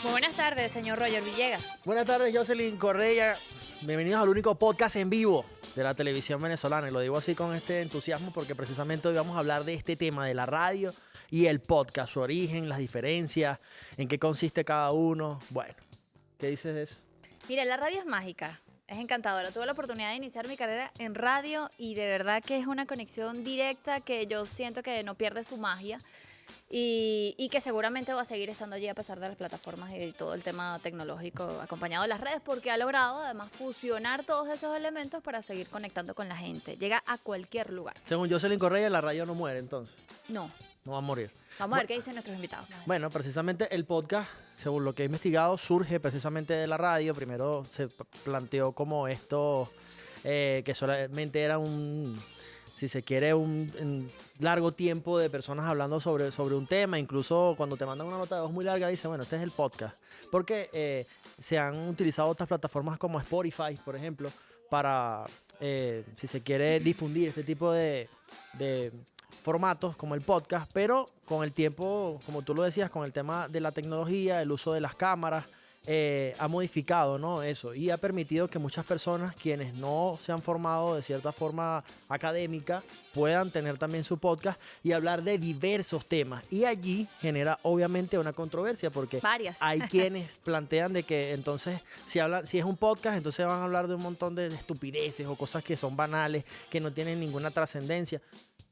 Muy buenas tardes, señor Roger Villegas. Buenas tardes, Jocelyn Correa. Bienvenidos al único podcast en vivo de la televisión venezolana. Y lo digo así con este entusiasmo porque precisamente hoy vamos a hablar de este tema de la radio y el podcast, su origen, las diferencias, en qué consiste cada uno. Bueno, ¿qué dices de eso? Mire, la radio es mágica, es encantadora. Tuve la oportunidad de iniciar mi carrera en radio y de verdad que es una conexión directa que yo siento que no pierde su magia. Y que seguramente va a seguir estando allí a pesar de las plataformas y todo el tema tecnológico acompañado de las redes, porque ha logrado además fusionar todos esos elementos para seguir conectando con la gente. Llega a cualquier lugar. Según Jocelyn Correa, la radio no muere entonces. No. No va a morir. Vamos a ver qué dicen nuestros invitados. Bueno, precisamente el podcast, según lo que he investigado, surge precisamente de la radio. Primero se planteó como esto, que solamente era si se quiere, un largo tiempo de personas hablando sobre un tema. Incluso cuando te mandan una nota de voz muy larga, dice, bueno, este es el podcast. Porque se han utilizado otras plataformas como Spotify, por ejemplo, para, si se quiere, difundir este tipo de formatos como el podcast. Pero con el tiempo, como tú lo decías, con el tema de la tecnología, el uso de las cámaras, ha modificado, ¿no? Eso, y ha permitido que muchas personas, quienes no se han formado de cierta forma académica, puedan tener también su podcast y hablar de diversos temas. Y allí genera obviamente una controversia porque hay quienes plantean de que entonces si es un podcast, entonces van a hablar de un montón de estupideces o cosas que son banales, que no tienen ninguna trascendencia.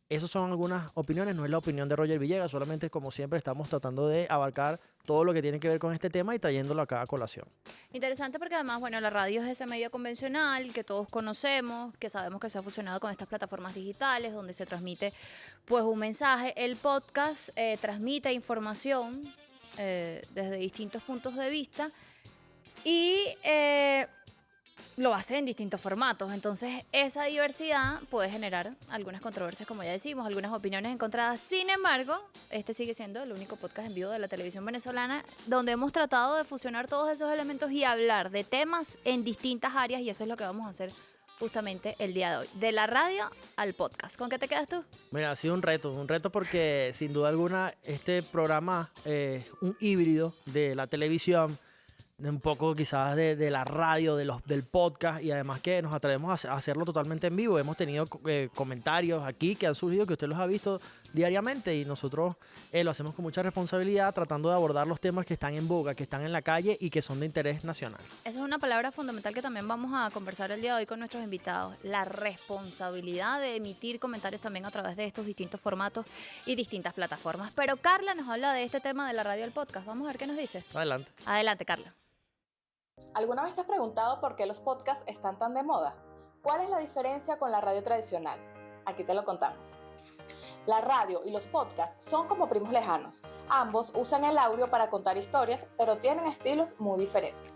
Esas son algunas opiniones, no es la opinión de Roger Villegas, solamente como siempre estamos tratando de abarcar todo lo que tiene que ver con este tema y trayéndolo acá a colación. Interesante porque además, bueno, la radio es ese medio convencional que todos conocemos, que sabemos que se ha fusionado con estas plataformas digitales donde se transmite pues un mensaje. El podcast transmite información desde distintos puntos de vista y lo hace en distintos formatos. Entonces, esa diversidad puede generar algunas controversias, como ya decimos, algunas opiniones encontradas. Sin embargo, este sigue siendo el único podcast en vivo de la televisión venezolana donde hemos tratado de fusionar todos esos elementos y hablar de temas en distintas áreas, y eso es lo que vamos a hacer justamente el día de hoy. De la radio al podcast. ¿Con qué te quedas tú? Mira, ha sido un reto porque sin duda alguna este programa es un híbrido de la televisión, un poco quizás de la radio, del podcast, y además que nos atrevemos a hacerlo totalmente en vivo. Hemos tenido comentarios aquí que han surgido, que usted los ha visto diariamente, y nosotros lo hacemos con mucha responsabilidad, tratando de abordar los temas que están en boga, que están en la calle y que son de interés nacional. Esa es una palabra fundamental que también vamos a conversar el día de hoy con nuestros invitados. La responsabilidad de emitir comentarios también a través de estos distintos formatos y distintas plataformas. Pero Carla nos habla de este tema de la radio al podcast. Vamos a ver qué nos dice. Adelante. Adelante, Carla. ¿Alguna vez te has preguntado por qué los podcasts están tan de moda? ¿Cuál es la diferencia con la radio tradicional? Aquí te lo contamos. La radio y los podcasts son como primos lejanos. Ambos usan el audio para contar historias, pero tienen estilos muy diferentes.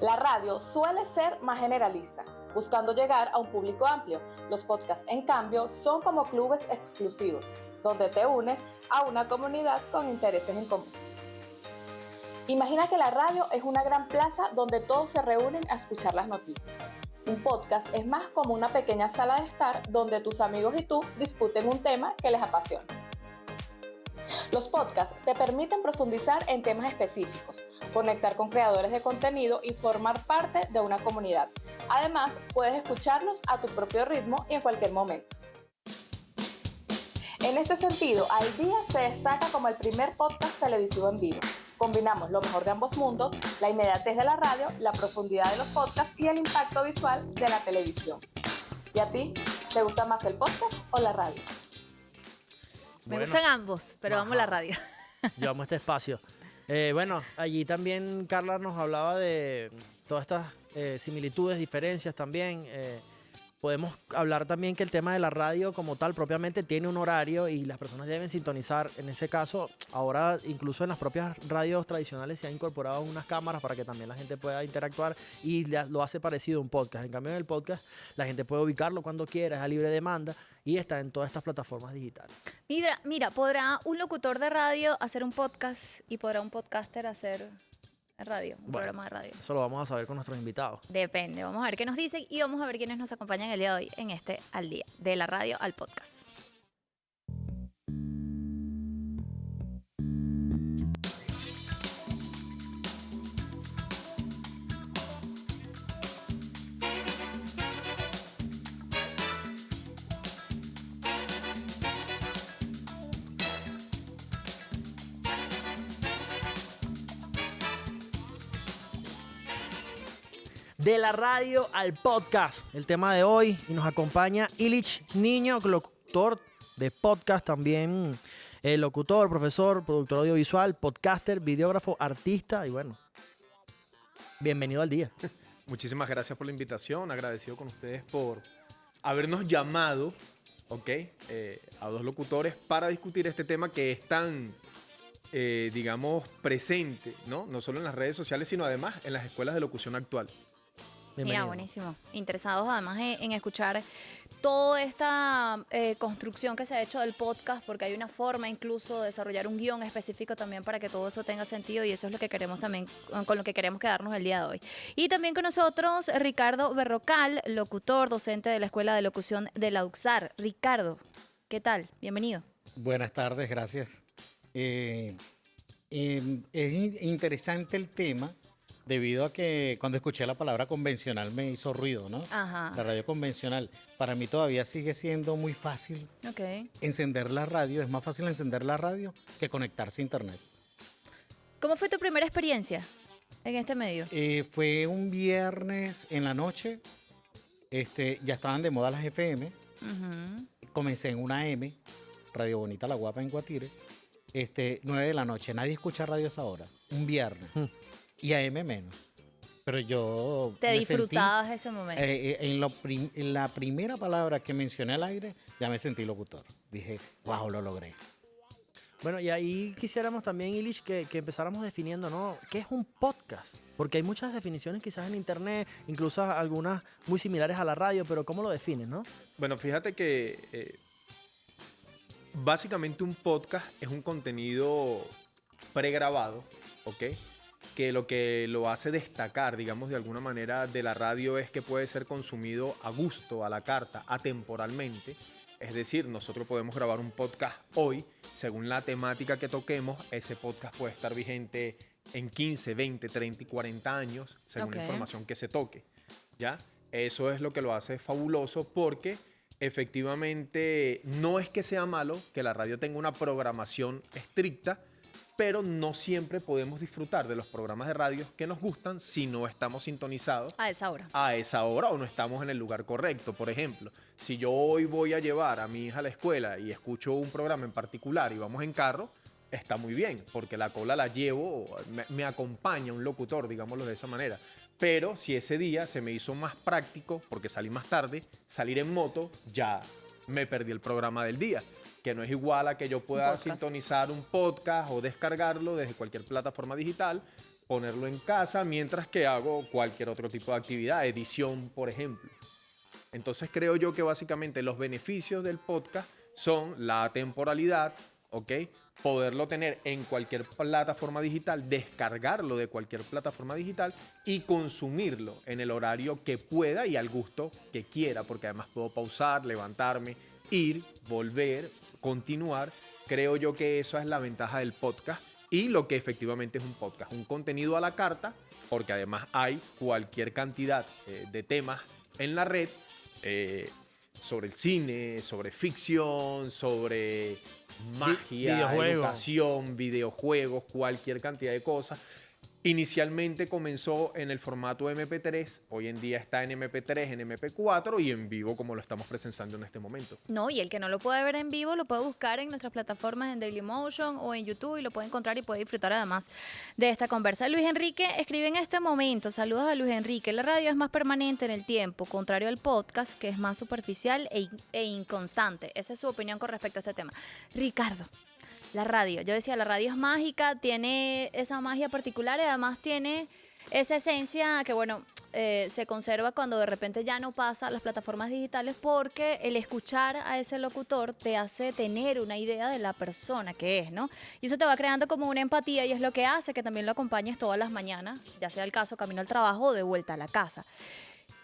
La radio suele ser más generalista, buscando llegar a un público amplio. Los podcasts, en cambio, son como clubes exclusivos, donde te unes a una comunidad con intereses en común. Imagina que la radio es una gran plaza donde todos se reúnen a escuchar las noticias. Un podcast es más como una pequeña sala de estar donde tus amigos y tú discuten un tema que les apasiona. Los podcasts te permiten profundizar en temas específicos, conectar con creadores de contenido y formar parte de una comunidad. Además, puedes escucharlos a tu propio ritmo y en cualquier momento. En este sentido, Al Día se destaca como el primer podcast televisivo en vivo. Combinamos lo mejor de ambos mundos, la inmediatez de la radio, la profundidad de los podcasts y el impacto visual de la televisión. ¿Y a ti? ¿Te gusta más el podcast o la radio? Me gustan ambos, pero vamos a la radio. Yo amo este espacio. Bueno, allí también Carla nos hablaba de todas estas similitudes, diferencias también. Podemos hablar también que el tema de la radio como tal propiamente tiene un horario y las personas deben sintonizar. En ese caso, ahora incluso en las propias radios tradicionales se han incorporado unas cámaras para que también la gente pueda interactuar y lo hace parecido a un podcast. En cambio, en el podcast la gente puede ubicarlo cuando quiera, es a libre demanda y está en todas estas plataformas digitales. Mira, ¿podrá un locutor de radio hacer un podcast y podrá un podcaster hacer radio, un programa de radio? Eso lo vamos a saber con nuestros invitados. Depende, vamos a ver qué nos dicen y vamos a ver quiénes nos acompañan el día de hoy en este Al Día, de la radio al podcast. De la radio al podcast, el tema de hoy. Y nos acompaña Illich Niño, locutor de podcast, también locutor, profesor, productor audiovisual, podcaster, videógrafo, artista y bueno, bienvenido al día. Muchísimas gracias por la invitación, agradecido con ustedes por habernos llamado, a dos locutores para discutir este tema que es tan, digamos, presente, ¿no? No solo en las redes sociales, sino además en las escuelas de locución actual. Mira, buenísimo. Interesados además en escuchar toda esta construcción que se ha hecho del podcast, porque hay una forma incluso de desarrollar un guión específico también para que todo eso tenga sentido, y eso es lo que queremos también, con lo que queremos quedarnos el día de hoy. Y también con nosotros Ricardo Berrocal, locutor, docente de la Escuela de Locución de la UCSAR. Ricardo, ¿qué tal? Bienvenido. Buenas tardes, gracias. Es interesante el tema, debido a que cuando escuché la palabra convencional me hizo ruido, ¿no? Ajá. La radio convencional. Para mí todavía sigue siendo muy fácil Ok. encender la radio. Es más fácil encender la radio que conectarse a internet. ¿Cómo fue tu primera experiencia en este medio? Fue un viernes en la noche. Ya estaban de moda las FM. Ujú. Comencé en una AM, Radio Bonita La Guapa en Guatire. 9 de la noche. Nadie escucha radio a esa hora. Un viernes. Y AM menos. Pero yo Te me disfrutabas ese momento. en la primera palabra que mencioné al aire, ya me sentí locutor. Dije, wow, lo logré. Bueno, y ahí quisiéramos también, Illich, que empezáramos definiendo, ¿no? ¿Qué es un podcast? Porque hay muchas definiciones quizás en internet, incluso algunas muy similares a la radio, pero ¿cómo lo defines, no? Bueno, fíjate que básicamente un podcast es un contenido pregrabado, ¿ok? Que lo hace destacar, digamos, de alguna manera de la radio es que puede ser consumido a gusto, a la carta, atemporalmente. Es decir, nosotros podemos grabar un podcast hoy, según la temática que toquemos, ese podcast puede estar vigente en 15, 20, 30 y 40 años, según la información que se toque, ¿ya? Eso es lo que lo hace fabuloso porque efectivamente no es que sea malo que la radio tenga una programación estricta, pero no siempre podemos disfrutar de los programas de radio que nos gustan si no estamos sintonizados A esa hora. a esa hora o no estamos en el lugar correcto. Por ejemplo, si yo hoy voy a llevar a mi hija a la escuela y escucho un programa en particular y vamos en carro, está muy bien, porque la cola la llevo, me acompaña un locutor, digámoslo de esa manera. Pero si ese día se me hizo más práctico, porque salí más tarde, salir en moto, ya me perdí el programa del día, que no es igual a que yo pueda sintonizar un podcast o descargarlo desde cualquier plataforma digital, ponerlo en casa mientras que hago cualquier otro tipo de actividad, edición, por ejemplo. Entonces creo yo que básicamente los beneficios del podcast son la temporalidad, ¿ok? Poderlo tener en cualquier plataforma digital, descargarlo de cualquier plataforma digital y consumirlo en el horario que pueda y al gusto que quiera, porque además puedo pausar, levantarme, ir, volver, continuar. Creo yo que eso es la ventaja del podcast y lo que efectivamente es un podcast, un contenido a la carta, porque además hay cualquier cantidad de temas en la red, sobre el cine, sobre ficción, sobre magia, videojuegos, educación, videojuegos, cualquier cantidad de cosas. Inicialmente comenzó en el formato MP3, hoy en día está en MP3, en MP4 y en vivo como lo estamos presenciando en este momento. No, y el que no lo puede ver en vivo lo puede buscar en nuestras plataformas en Dailymotion o en YouTube y lo puede encontrar y puede disfrutar además de esta conversa. Luis Enrique escribe en este momento, saludos a Luis Enrique, la radio es más permanente en el tiempo, contrario al podcast que es más superficial e inconstante. Esa es su opinión con respecto a este tema. Ricardo. La radio, yo decía, la radio es mágica, tiene esa magia particular y además tiene esa esencia que, bueno, se conserva cuando de repente ya no pasa a las plataformas digitales, porque el escuchar a ese locutor te hace tener una idea de la persona que es, ¿no? Y eso te va creando como una empatía y es lo que hace que también lo acompañes todas las mañanas, ya sea el caso camino al trabajo o de vuelta a la casa.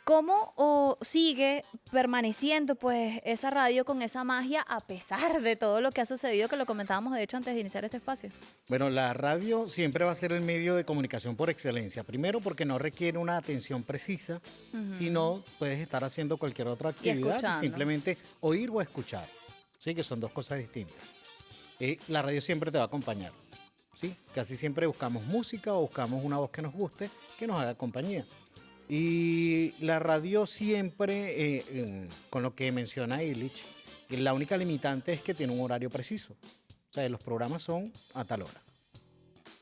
¿Cómo sigue permaneciendo pues esa radio con esa magia a pesar de todo lo que ha sucedido, que lo comentábamos de hecho antes de iniciar este espacio? Bueno, la radio siempre va a ser el medio de comunicación por excelencia. Primero porque no requiere una atención precisa, sino puedes estar haciendo cualquier otra actividad y simplemente oír o escuchar. Sí, que son dos cosas distintas. La radio siempre te va a acompañar. ¿Sí? Casi siempre buscamos música o buscamos una voz que nos guste, que nos haga compañía. Y la radio siempre, con lo que menciona Illich, la única limitante es que tiene un horario preciso. O sea, los programas son a tal hora.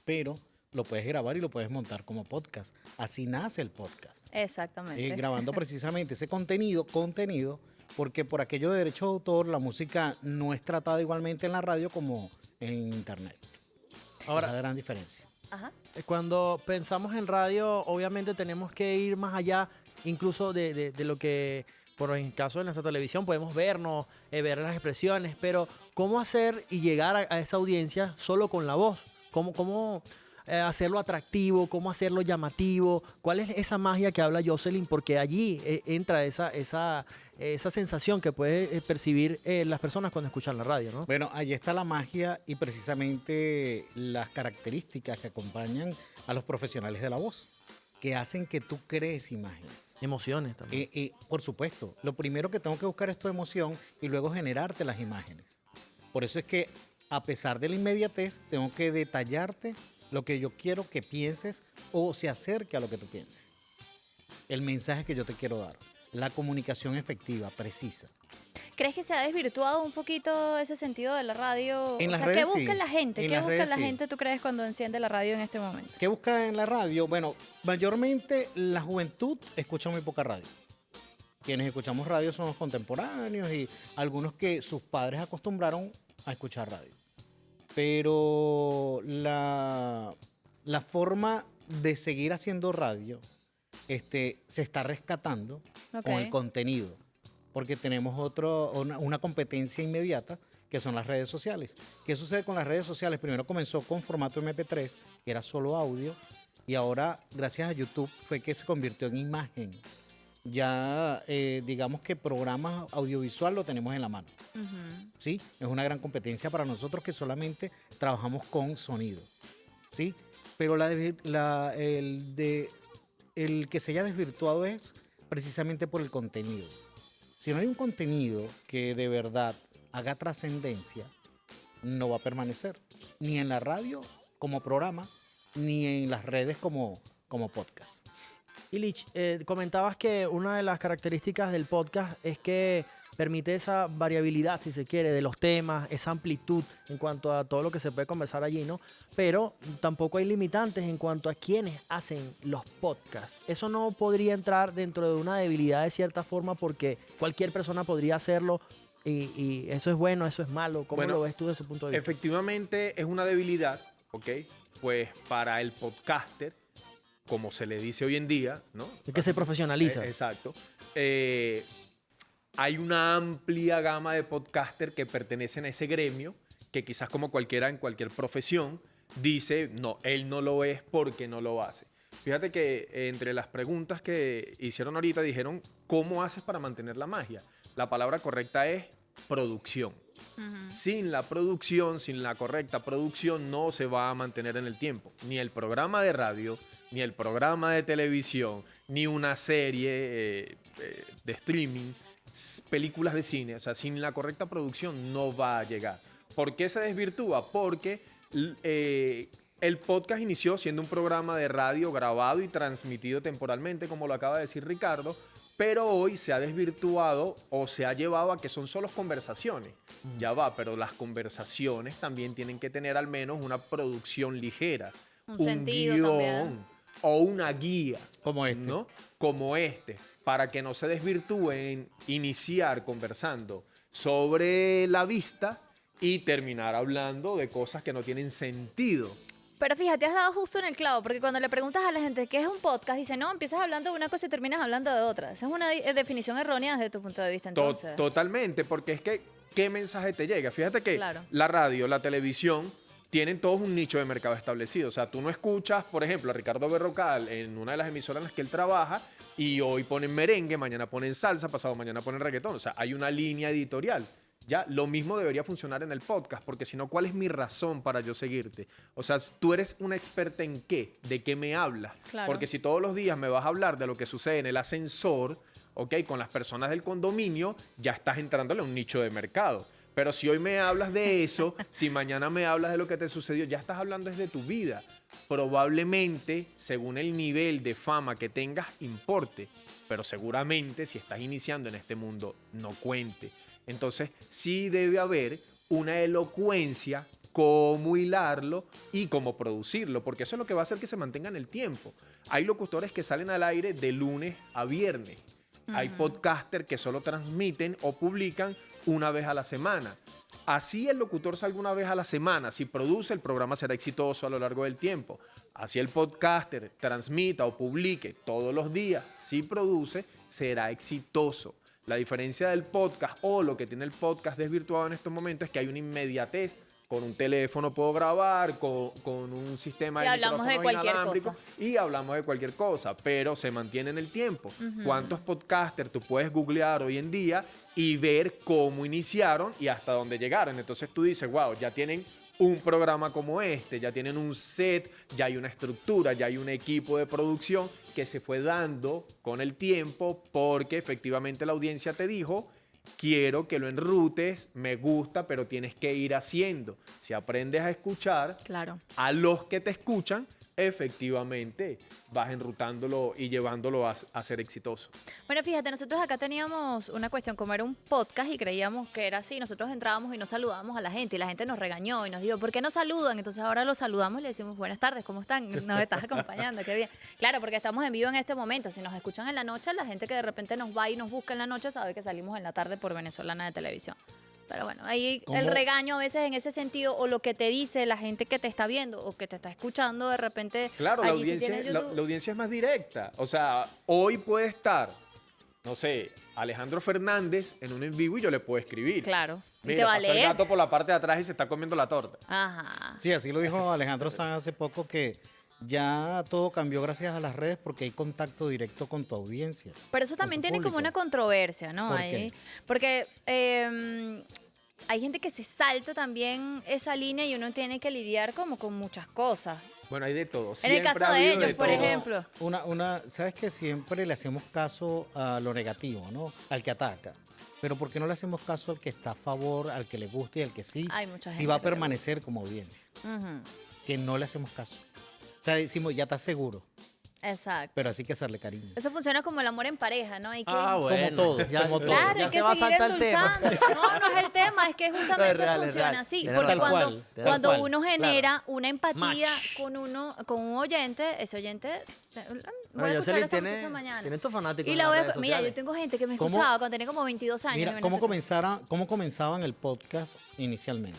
Pero lo puedes grabar y lo puedes montar como podcast. Así nace el podcast. Exactamente. Grabando precisamente ese contenido, porque por aquello de derecho de autor, la música no es tratada igualmente en la radio como en internet. Ahora, es la gran diferencia. Ajá. Cuando pensamos en radio, obviamente tenemos que ir más allá, incluso de lo que, por el caso de nuestra televisión, podemos vernos, ver las expresiones, pero ¿cómo hacer y llegar a esa audiencia solo con la voz? ¿Cómo hacerlo atractivo? ¿Cómo hacerlo llamativo? ¿Cuál es esa magia que habla Jocelyn? Porque allí entra esa sensación que puede percibir las personas cuando escuchan la radio, ¿no? Bueno, allí está la magia y precisamente las características que acompañan a los profesionales de la voz, que hacen que tú crees imágenes. Emociones también. Por supuesto, lo primero que tengo que buscar es tu emoción y luego generarte las imágenes. Por eso es que, a pesar de la inmediatez, tengo que detallarte lo que yo quiero que pienses o se acerque a lo que tú pienses. El mensaje que yo te quiero dar. La comunicación efectiva, precisa. ¿Crees que se ha desvirtuado un poquito ese sentido de la radio? En o las sea, redes, ¿qué busca sí. la gente? En ¿Qué las busca redes, la sí. gente, tú crees, cuando enciende la radio en este momento? ¿Qué busca en la radio? Bueno, mayormente la juventud escucha muy poca radio. Quienes escuchamos radio son los contemporáneos y algunos que sus padres acostumbraron a escuchar radio. Pero la forma de seguir haciendo radio se está rescatando con el contenido, porque tenemos una competencia inmediata que son las redes sociales. ¿Qué sucede con las redes sociales? Primero comenzó con formato MP3, que era solo audio, y ahora, gracias a YouTube, fue que se convirtió en imagen. Ya, digamos que programas audiovisual lo tenemos en la mano. ¿Sí? Es una gran competencia para nosotros que solamente trabajamos con sonido. ¿Sí? Pero el que se haya desvirtuado es precisamente por el contenido. Si no hay un contenido que de verdad haga trascendencia, no va a permanecer. Ni en la radio como programa, ni en las redes como podcast. Illich, comentabas que una de las características del podcast es que permite esa variabilidad, si se quiere, de los temas, esa amplitud en cuanto a todo lo que se puede conversar allí, ¿no? Pero tampoco hay limitantes en cuanto a quienes hacen los podcasts. Eso no podría entrar dentro de una debilidad de cierta forma, porque cualquier persona podría hacerlo y eso es bueno, eso es malo. ¿Cómo lo ves tú desde ese punto de vista? Efectivamente es una debilidad, ¿ok? Pues para el podcaster, como se le dice hoy en día, ¿no? Es que se profesionaliza. Exacto. Hay una amplia gama de podcasters que pertenecen a ese gremio, que quizás como cualquiera en cualquier profesión, dice, no, él no lo es porque no lo hace. Fíjate que entre las preguntas que hicieron ahorita dijeron, ¿cómo haces para mantener la magia? La palabra correcta es producción. Sin la producción, sin la correcta producción, no se va a mantener en el tiempo. Ni el programa de radio, ni el programa de televisión, ni una serie de streaming, películas de cine. O sea, sin la correcta producción no va a llegar. ¿Por qué se desvirtúa? Porque el podcast inició siendo un programa de radio grabado y transmitido temporalmente, como lo acaba de decir Ricardo, pero hoy se ha desvirtuado o se ha llevado a que son solo conversaciones. Ya va, pero las conversaciones también tienen que tener al menos una producción ligera, un sentido guión también. o una guía. Como este. ¿No? Como este, para que no se desvirtúe en iniciar conversando sobre la vista y terminar hablando de cosas que no tienen sentido. Pero fíjate, has dado justo en el clavo, porque cuando le preguntas a la gente qué es un podcast, dice, no, empiezas hablando de una cosa y terminas hablando de otra. Esa es una definición errónea desde tu punto de vista, entonces. Totalmente, porque es que, ¿qué mensaje te llega? Fíjate que la radio, la televisión, tienen todos un nicho de mercado establecido. O sea, tú no escuchas, por ejemplo, a Ricardo Berrocal en una de las emisoras en las que él trabaja y hoy ponen merengue, mañana ponen salsa, pasado mañana ponen reggaetón. O sea, hay una línea editorial. Ya, lo mismo debería funcionar en el podcast, porque si no, ¿cuál es mi razón para yo seguirte? O sea, tú eres una experta en qué, de qué me hablas. Claro. Porque si todos los días me vas a hablar de lo que sucede en el ascensor, ¿ok? Con las personas del condominio, ya estás entrándole a un nicho de mercado. Pero si hoy me hablas de eso, si mañana me hablas de lo que te sucedió, ya estás hablando desde tu vida. Probablemente, según el nivel de fama que tengas, importe. Pero seguramente, si estás iniciando en este mundo, no cuente. Entonces, sí debe haber una elocuencia, cómo hilarlo y cómo producirlo, porque eso es lo que va a hacer que se mantenga en el tiempo. Hay locutores que salen al aire de lunes a viernes. Hay podcasters que solo transmiten o publican una vez a la semana. Así el locutor salga una vez a la semana. Si produce, el programa será exitoso a lo largo del tiempo. Así el podcaster transmita o publique todos los días. Si produce, será exitoso. La diferencia del podcast o lo que tiene el podcast desvirtuado en estos momentos es que hay una inmediatez. Con un teléfono puedo grabar, con un sistema de hablamos de cualquier inalámbrico cosa. y hablamos de cualquier cosa, pero se mantiene en el tiempo. ¿Cuántos podcasters tú puedes googlear hoy en día y ver cómo iniciaron y hasta dónde llegaron? Entonces tú dices, wow, ya tienen un programa como este, ya tienen un set, ya hay una estructura, ya hay un equipo de producción que se fue dando con el tiempo porque efectivamente la audiencia te dijo, quiero que lo enrutes, me gusta, pero tienes que ir haciendo. Si aprendes a escuchar Claro. a los que te escuchan, efectivamente vas enrutándolo y llevándolo a ser exitoso. Bueno, fíjate, nosotros acá teníamos una cuestión, como era un podcast y creíamos que era así, nosotros entrábamos y no saludábamos a la gente y la gente nos regañó y nos dijo, ¿por qué no saludan? Entonces ahora los saludamos y le decimos, buenas tardes, ¿cómo están? Nos estás acompañando, qué bien. Claro, porque estamos en vivo en este momento, si nos escuchan en la noche, la gente que de repente nos va y nos busca en la noche sabe que salimos en la tarde por Venezolana de Televisión. Pero bueno, ahí ¿Cómo? el regaño a veces en ese sentido, o lo que te dice la gente que te está viendo o que te está escuchando, de repente. Claro, la allí si audiencia, tienes la YouTube. audiencia es más directa. O sea, hoy puede estar, no sé, Alejandro Fernández en un en vivo y yo le puedo escribir. Claro. Y Mira, te va a pasó el leer. gato por la parte de atrás y se está comiendo la torta. Ajá. Sí, así lo dijo Alejandro Sanz hace poco, que ya todo cambió gracias a las redes porque hay contacto directo con tu audiencia. Pero eso con también tu tiene como público. una controversia, ¿no? ¿Por Ahí. qué? Porque hay gente que se salta también esa línea y uno tiene que lidiar como con muchas cosas. Bueno, hay de todo. En el Siempre caso ha de habido ellos, por todo. ejemplo. Sabes que siempre le hacemos caso a lo negativo, ¿no? Al que ataca. Pero ¿por qué no le hacemos caso al que está a favor, al que le gusta y al que sí? Hay mucha sí gente va a que le permanecer como audiencia. Ujú. Que no le hacemos caso. O sea, decimos, ya estás seguro, Exacto. pero así que hacerle cariño. Eso funciona como el amor en pareja, ¿no? Hay que, bueno. todo, Ya, como todo. Claro, ya hay se que va a seguir saltar el tema. endulzando. No, no es el tema, es que justamente No, es real, funciona así. Tienes Porque razón. cuando, Tal cuando cual. uno genera una empatía Match. con un oyente, ese oyente. Voy a Bueno, escuchar a Jocelyn esta tiene, muchacha mañana. tiene estos fanáticos. Y en la las voy a, redes mira, yo sociales. tengo gente que me ¿Cómo? escuchaba cuando tenía como 22 años. Mira, imagínate tú. ¿cómo comenzaban el podcast inicialmente?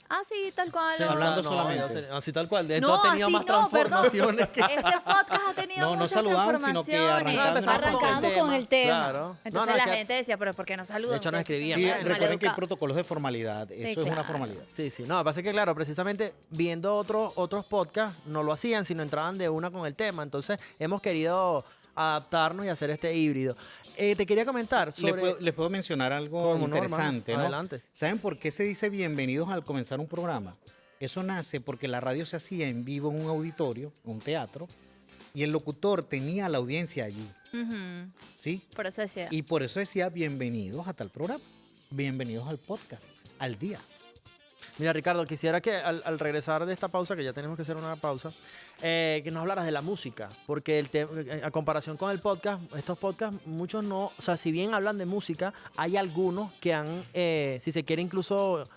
Ah, sí, tal cual. Sí, lo- hablando No, solamente. Así tal cual. De esto No, ha tenido así más no, transformaciones perdón. Este podcast ha tenido No, no muchas saludaban, sino que transformaciones. arrancaban Arrancábamos con el tema. Claro. Entonces No, no, la es que- gente decía, pero ¿por qué no saludan? De hecho, no Ustedes escribían. son Sí, Bien, mal recuerden que hay educados. protocolos de formalidad. Eso es una claro. formalidad. Sí, sí. No, pasa que, claro, precisamente viendo otros podcasts no lo hacían, sino entraban de una con el tema. Entonces, hemos querido adaptarnos y hacer este híbrido. Te quería comentar sobre... Les puedo mencionar algo ¿Cómo no, interesante, hermano? ¿no? Adelante. ¿Saben por qué se dice bienvenidos al comenzar un programa? Eso nace porque la radio se hacía en vivo en un auditorio, un teatro, y el locutor tenía a la audiencia allí, Ujú. ¿sí? Por eso decía. Y por eso decía bienvenidos a tal programa, bienvenidos al podcast, al día. Mira, Ricardo, quisiera que al regresar de esta pausa, que ya tenemos que hacer una pausa, que nos hablaras de la música, porque a comparación con el podcast, estos podcasts, muchos no, o sea, si bien hablan de música, hay algunos que han, si se quiere, incluso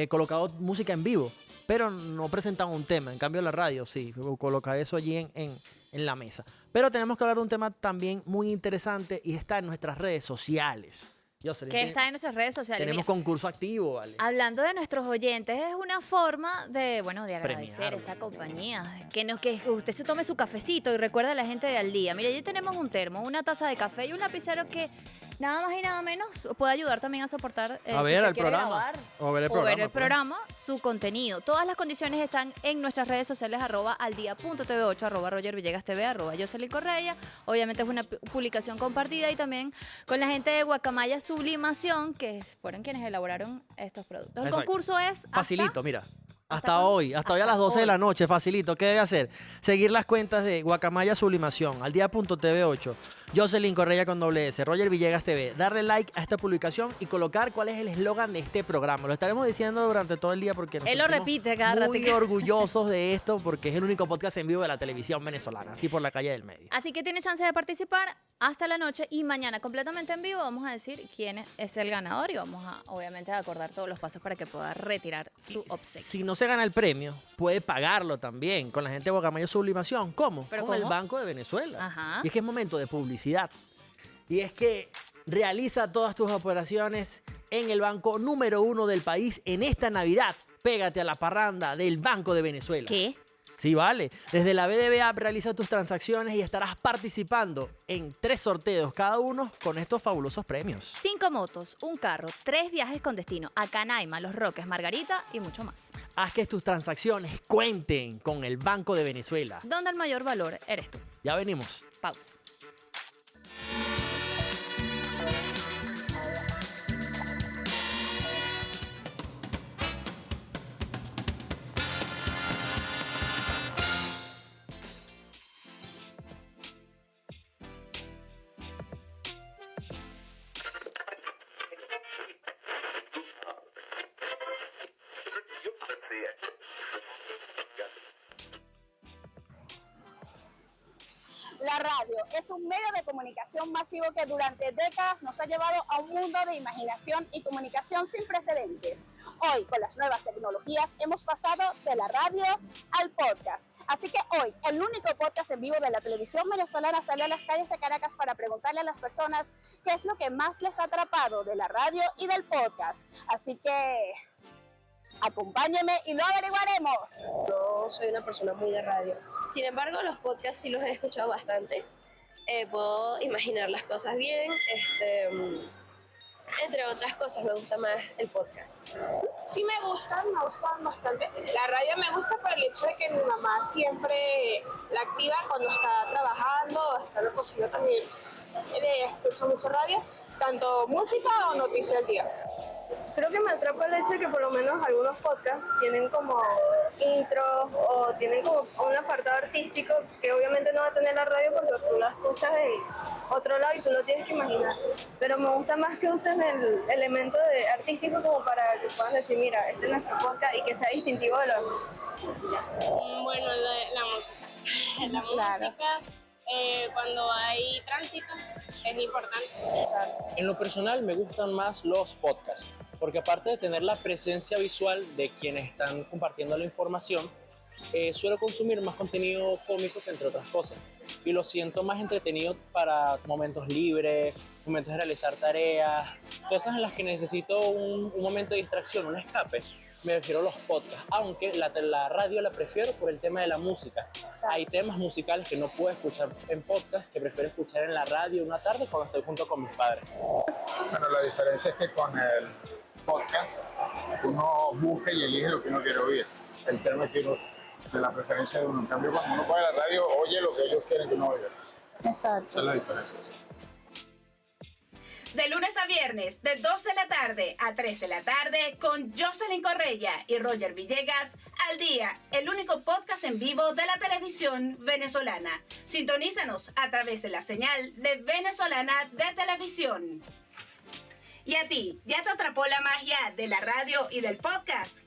colocado música en vivo, pero no presentan un tema. En cambio, la radio sí, coloca eso allí en la mesa. Pero tenemos que hablar de un tema también muy interesante y está en nuestras redes sociales. Jocelyn, Que está en nuestras redes sociales. tenemos Mira, concurso activo, ¿vale? hablando de nuestros oyentes, es una forma de, bueno, de agradecer Premiarlos. esa compañía. Que usted se tome su cafecito y recuerde a la gente de Al Día. Mira, allí tenemos un termo, una taza de café y un lapicero que nada más y nada menos puede ayudar también a soportar A si ver usted el quiere programa. grabar O ver el o ver programa, el pues. programa, su contenido. Todas las condiciones están en nuestras redes sociales, @aldia.tv8, @RogerVillegasTV, @Jocelyn Correa. Obviamente es una publicación compartida y también con la gente de Guacamaya Sublimación, que fueron quienes elaboraron estos productos. El Exacto. concurso es hasta Facilito, mira. Hasta hoy a las 12 de la noche, facilito. ¿Qué debe hacer? Seguir las cuentas de Guacamaya Sublimación, Aldía.tv8, Jocelyn Correa con /S, Roger Villegas TV, darle like a esta publicación y colocar cuál es el eslogan de este programa. Lo estaremos diciendo durante todo el día porque nos Él lo sentimos repite cada rato. muy orgullosos de esto porque es el único podcast en vivo de la televisión venezolana, así por la calle del medio. Así que tiene chance de participar hasta la noche y mañana completamente en vivo vamos a decir quién es el ganador y vamos a, obviamente, a acordar todos los pasos para que pueda retirar su obsequio. Si no se gana el premio, puede pagarlo también con la gente de Guacamaya Sublimación. ¿Cómo? ¿Pero con el cómo? Banco de Venezuela. Ajá. Y es que es momento de publicidad. Y es que realiza todas tus operaciones en el banco número 1 del país en esta Navidad. Pégate a la parranda del Banco de Venezuela. ¿Qué? Sí, vale. Desde la BDB App realiza tus transacciones y estarás participando en 3 sorteos cada uno con estos fabulosos premios. 5 motos, un carro, 3 viajes con destino a Canaima, Los Roques, Margarita y mucho más. Haz que tus transacciones cuenten con el Banco de Venezuela. Donde el mayor valor eres tú. Ya venimos. Pausa. La radio es un medio de comunicación masivo que durante décadas nos ha llevado a un mundo de imaginación y comunicación sin precedentes. Hoy, con las nuevas tecnologías, hemos pasado de la radio al podcast. Así que hoy, el único podcast en vivo de la televisión venezolana salió a las calles de Caracas para preguntarle a las personas qué es lo que más les ha atrapado de la radio y del podcast. Así que acompáñenme y lo averiguaremos. No soy una persona muy de radio. Sin embargo, los podcasts sí los he escuchado bastante. Puedo imaginar las cosas bien. Entre otras cosas, me gusta más el podcast. Sí me gustan bastante. La radio me gusta por el hecho de que mi mamá siempre la activa cuando está trabajando o está en la cocina también. Escucho mucho radio, tanto música o noticias del día. Creo que me atrapa el hecho de que por lo menos algunos podcasts tienen como intro o tienen como un apartado artístico que obviamente no va a tener la radio porque tú la escuchas en otro lado y tú lo tienes que imaginar. Pero me gusta más que usen el elemento artístico como para que puedas decir, mira, este es nuestro podcast y que sea distintivo de los demás. Bueno, la música. La música, cuando hay tránsito, es importante. En lo personal me gustan más los podcasts, porque aparte de tener la presencia visual de quienes están compartiendo la información, suelo consumir más contenido cómico que entre otras cosas. Y lo siento más entretenido para momentos libres, momentos de realizar tareas, cosas en las que necesito un momento de distracción, un escape. Me refiero a los podcasts, aunque la radio la prefiero por el tema de la música. Hay temas musicales que no puedo escuchar en podcast, que prefiero escuchar en la radio una tarde cuando estoy junto con mis padres. Bueno, la diferencia es que con el podcast uno busca y elige lo que uno quiere oír, el tema que uno, de la preferencia de uno. En cambio, cuando uno pone la radio, oye lo que ellos quieren que uno oiga. Exacto. Esa es la diferencia. Sí. De lunes a viernes, de 2 de la tarde a 3 de la tarde, con Jocelyn Correa y Roger Villegas, al día, el único podcast en vivo de la televisión venezolana. Sintonízanos a través de la señal de Venezolana de Televisión. ¿Y a ti, ya te atrapó la magia de la radio y del podcast?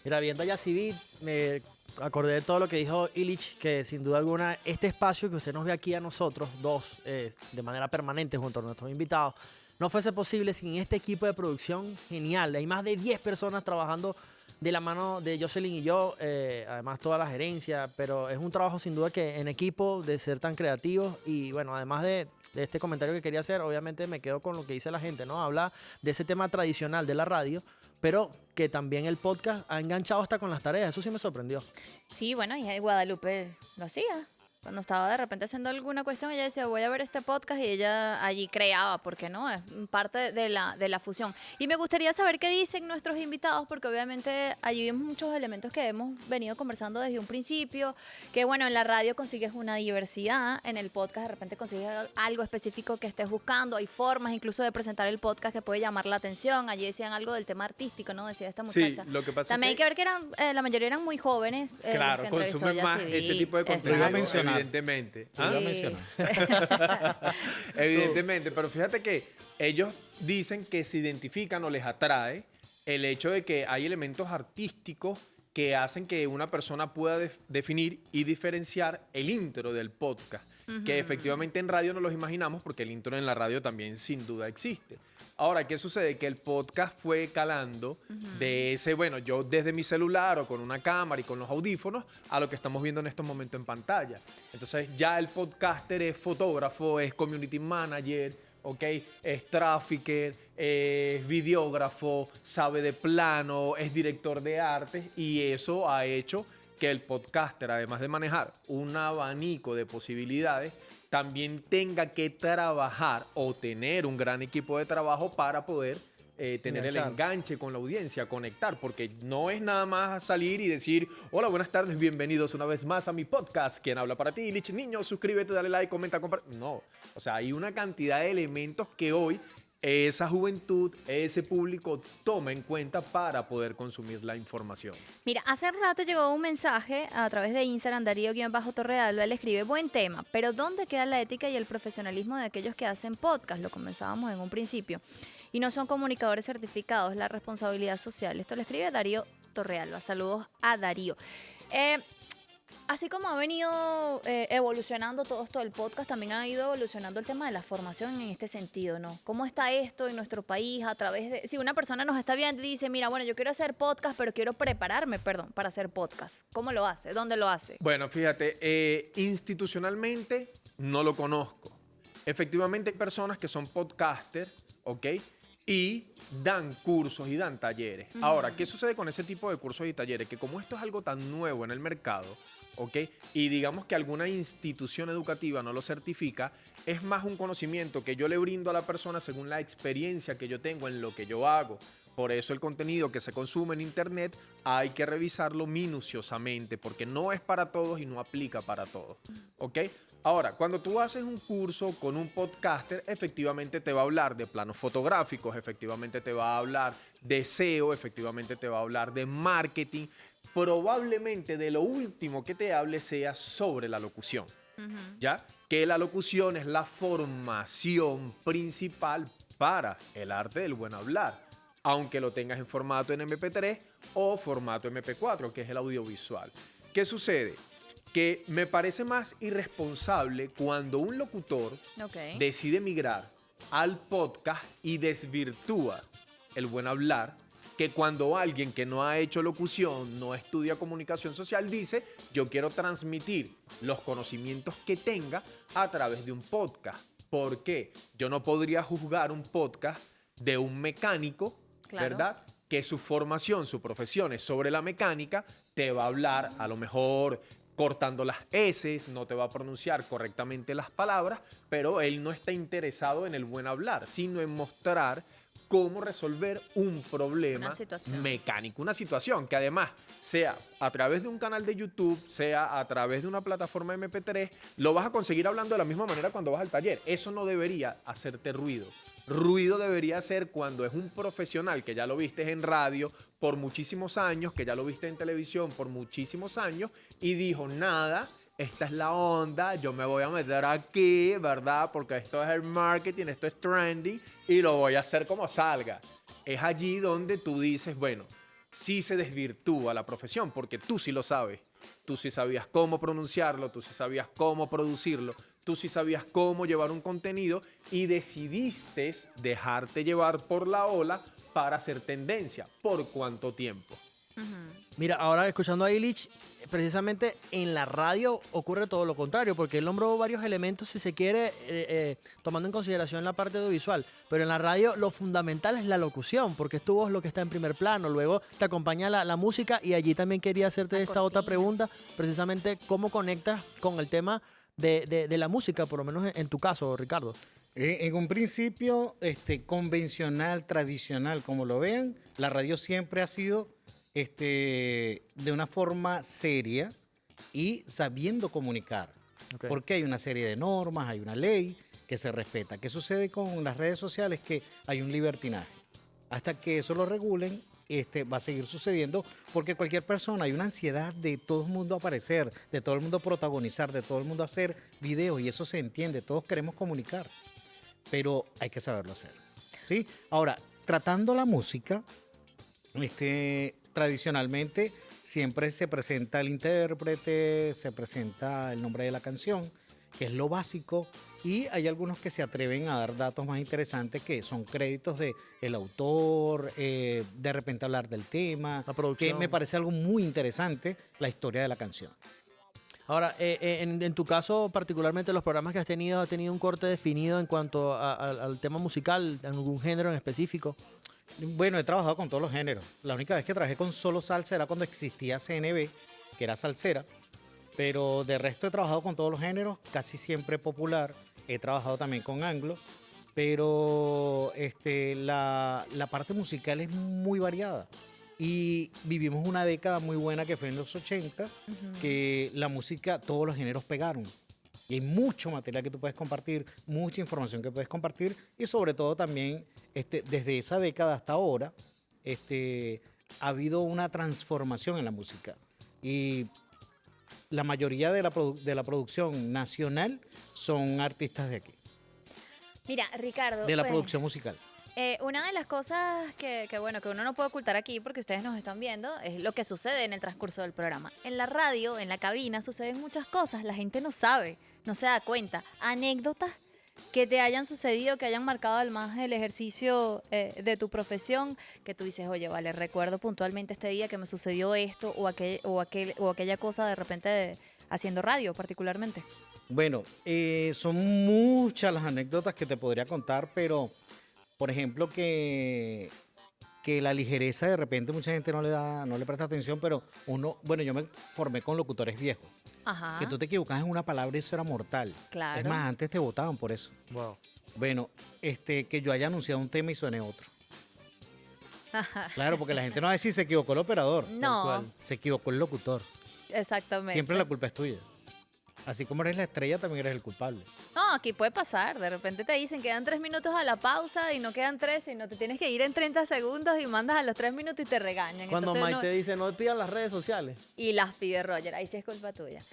Mira, viendo a Yacivit, me acordé de todo lo que dijo Illich, que sin duda alguna este espacio que usted nos ve aquí a nosotros dos de manera permanente junto a nuestros invitados no fuese posible sin este equipo de producción genial. Hay más de 10 personas trabajando de la mano de Jocelyn y yo, además toda la gerencia, pero es un trabajo sin duda que en equipo de ser tan creativos. Y bueno, además de este comentario que quería hacer, obviamente me quedo con lo que dice la gente, ¿no? Habla de ese tema tradicional de la radio, pero que también el podcast ha enganchado hasta con las tareas. Eso sí me sorprendió. Sí, bueno, y Guadalupe lo hacía. Cuando estaba de repente haciendo alguna cuestión, ella decía, voy a ver este podcast, y ella allí creaba, porque no, es parte de la fusión. Y me gustaría saber qué dicen nuestros invitados, porque obviamente allí vimos muchos elementos que hemos venido conversando desde un principio, que bueno, en la radio consigues una diversidad, en el podcast de repente consigues algo específico que estés buscando, hay formas incluso de presentar el podcast que puede llamar la atención. Allí decían algo del tema artístico, ¿no? Decía esta muchacha. Sí, lo que pasa también es que hay que ver que la mayoría eran muy jóvenes. claro, que entrevistó consumen más Yacibí. ese tipo de contenido, evidentemente. Sí. Iba a mencionar. Evidentemente, pero fíjate que ellos dicen que se identifican o les atrae el hecho de que hay elementos artísticos que hacen que una persona pueda definir y diferenciar el intro del podcast, que efectivamente en radio no los imaginamos porque el intro en la radio también sin duda existe. Ahora, ¿qué sucede? Que el podcast fue calando de ese, bueno, yo desde mi celular o con una cámara y con los audífonos a lo que estamos viendo en estos momentos en pantalla. Entonces ya el podcaster es fotógrafo, es community manager, ¿ok? Es trafficker, es videógrafo, sabe de plano, es director de arte, y eso ha hecho que el podcaster, además de manejar un abanico de posibilidades, también tenga que trabajar o tener un gran equipo de trabajo para poder tener el enganche con la audiencia, conectar, porque no es nada más salir y decir, hola, buenas tardes, bienvenidos una vez más a mi podcast, ¿quién habla para ti? Lich Niño, suscríbete, dale like, comenta, comparte. No, o sea, hay una cantidad de elementos que hoy esa juventud, ese público toma en cuenta para poder consumir la información. Mira, hace rato llegó un mensaje a través de Instagram, Darío-Torrealba. Él escribe, buen tema, pero ¿dónde queda la ética y el profesionalismo de aquellos que hacen podcast? Lo comenzábamos en un principio. Y no son comunicadores certificados, la responsabilidad social. Esto lo escribe Darío Torrealba. Saludos a Darío. Así como ha venido evolucionando todo esto del podcast, también ha ido evolucionando el tema de la formación en este sentido, ¿no? ¿Cómo está esto en nuestro país a través de... Si una persona nos está viendo y dice, mira, bueno, yo quiero hacer podcast, pero quiero prepararme, para hacer podcast. ¿Cómo lo hace? ¿Dónde lo hace? Bueno, fíjate, institucionalmente no lo conozco. Efectivamente hay personas que son podcasters, ¿ok? Y dan cursos y dan talleres. Ahora, ¿qué sucede con ese tipo de cursos y talleres? Que como esto es algo tan nuevo en el mercado, ¿ok? Y digamos que alguna institución educativa no lo certifica, es más un conocimiento que yo le brindo a la persona según la experiencia que yo tengo en lo que yo hago. Por eso el contenido que se consume en internet hay que revisarlo minuciosamente, porque no es para todos y no aplica para todos, ¿ok? Ahora, cuando tú haces un curso con un podcaster, efectivamente te va a hablar de planos fotográficos, efectivamente te va a hablar de SEO, efectivamente te va a hablar de marketing. Probablemente de lo último que te hable sea sobre la locución, ¿ya? Que la locución es la formación principal para el arte del buen hablar, aunque lo tengas en formato en MP3 o formato MP4, que es el audiovisual. ¿Qué sucede? Que me parece más irresponsable cuando un locutor decide migrar al podcast y desvirtúa el buen hablar, que cuando alguien que no ha hecho locución, no estudia comunicación social, dice, yo quiero transmitir los conocimientos que tenga a través de un podcast. ¿Por qué? Yo no podría juzgar un podcast de un mecánico, ¿verdad? Que su formación, su profesión es sobre la mecánica, te va a hablar a lo mejor cortando las eses, no te va a pronunciar correctamente las palabras, pero él no está interesado en el buen hablar, sino en mostrar cómo resolver un problema mecánico, una situación que además sea a través de un canal de YouTube, sea a través de una plataforma MP3, lo vas a conseguir hablando de la misma manera cuando vas al taller. Eso no debería hacerte ruido. Ruido debería ser cuando es un profesional que ya lo viste en radio por muchísimos años, que ya lo viste en televisión por muchísimos años y dijo, nada, esta es la onda, yo me voy a meter aquí, ¿verdad? Porque esto es el marketing, esto es trending y lo voy a hacer como salga. Es allí donde tú dices, bueno, sí se desvirtúa la profesión porque tú sí lo sabes. Tú sí sabías cómo pronunciarlo, tú sí sabías cómo producirlo, tú sí sabías cómo llevar un contenido y decidiste dejarte llevar por la ola para hacer tendencia. ¿Por cuánto tiempo? Mira, ahora escuchando a Illich, precisamente en la radio ocurre todo lo contrario, porque él nombró varios elementos, si se quiere, tomando en consideración la parte audiovisual. Pero en la radio lo fundamental es la locución, porque es tu voz lo que está en primer plano. Luego te acompaña la música, y allí también quería hacerte esta otra pregunta, precisamente cómo conectas con el tema de la música, por lo menos en tu caso, Ricardo. En un principio convencional, tradicional, como lo vean, la radio siempre ha sido de una forma seria y sabiendo comunicar. Okay. Porque hay una serie de normas, hay una ley que se respeta. ¿Qué sucede con las redes sociales? Que hay un libertinaje. Hasta que eso lo regulen, va a seguir sucediendo, porque cualquier persona, hay una ansiedad de todo el mundo aparecer, de todo el mundo protagonizar, de todo el mundo hacer videos, y eso se entiende, todos queremos comunicar, pero hay que saberlo hacer, ¿sí? Ahora, tratando la música, tradicionalmente siempre se presenta el intérprete, se presenta el nombre de la canción, que es lo básico, y hay algunos que se atreven a dar datos más interesantes, que son créditos del autor, de repente hablar del tema, que me parece algo muy interesante, la historia de la canción. Ahora, en tu caso, particularmente los programas que has tenido un corte definido en cuanto al tema musical, en algún género en específico. Bueno, he trabajado con todos los géneros. La única vez que trabajé con solo salsa era cuando existía CNB, que era salsera. Pero de resto he trabajado con todos los géneros, casi siempre popular. He trabajado también con anglo. Pero la parte musical es muy variada. Y vivimos una década muy buena que fue en los 80, que la música, todos los géneros pegaron. Y hay mucho material que tú puedes compartir, mucha información que puedes compartir, y sobre todo también desde esa década hasta ahora ha habido una transformación en la música. Y la mayoría de la producción nacional son artistas de aquí. Mira, Ricardo. De la producción musical. Una de las cosas que uno no puede ocultar aquí, porque ustedes nos están viendo, es lo que sucede en el transcurso del programa. En la radio, en la cabina, suceden muchas cosas. La gente no sabe, no se da cuenta. Anécdotas que te hayan sucedido, que hayan marcado además el ejercicio de tu profesión, que tú dices, oye, vale, recuerdo puntualmente este día que me sucedió esto o aquella cosa de repente haciendo radio particularmente. Bueno, son muchas las anécdotas que te podría contar, pero por ejemplo que la ligereza de repente mucha gente no le presta atención, pero yo me formé con locutores viejos. Ajá. Que tú te equivocas en una palabra y eso era mortal. Claro. Es más, antes te votaban por eso. Wow. Bueno, que yo haya anunciado un tema y suene otro. Claro, porque la gente no va a decir se equivocó el operador. No. Se equivocó el locutor. Exactamente. Siempre la culpa es tuya. Así como eres la estrella, también eres el culpable. No, aquí puede pasar. De repente te dicen quedan 3 minutos a la pausa y no quedan 3, sino te tienes que ir en 30 segundos y mandas a los 3 minutos y te regañan. Cuando Mike te dice no pidan las redes sociales. Y las pide Roger, ahí sí es culpa tuya.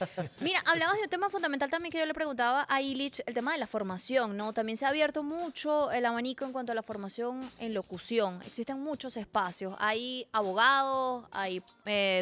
Mira, hablabas de un tema fundamental también que yo le preguntaba a Illich, el tema de la formación, ¿no? También se ha abierto mucho el abanico en cuanto a la formación en locución. Existen muchos espacios. Hay abogados, hay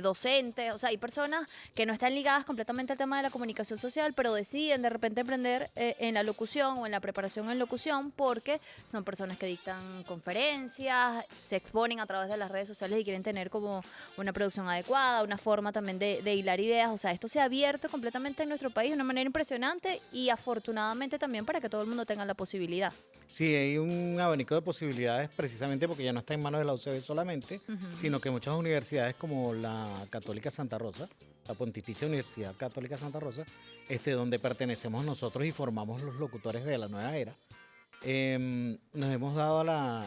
docentes, o sea, hay personas que no están ligadas completamente al tema de la comunicación social, pero deciden de repente emprender en la locución o en la preparación en locución porque son personas que dictan conferencias, se exponen a través de las redes sociales y quieren tener como una producción adecuada, una forma también de hilar ideas. O sea, esto se ha abierto completamente en nuestro país de una manera impresionante y afortunadamente también para que todo el mundo tenga la posibilidad. Sí, hay un abanico de posibilidades precisamente porque ya no está en manos de la UCB solamente, sino que muchas universidades como la Católica Santa Rosa, la Pontificia Universidad Católica Santa Rosa, donde pertenecemos nosotros y formamos los locutores de la nueva era, nos hemos dado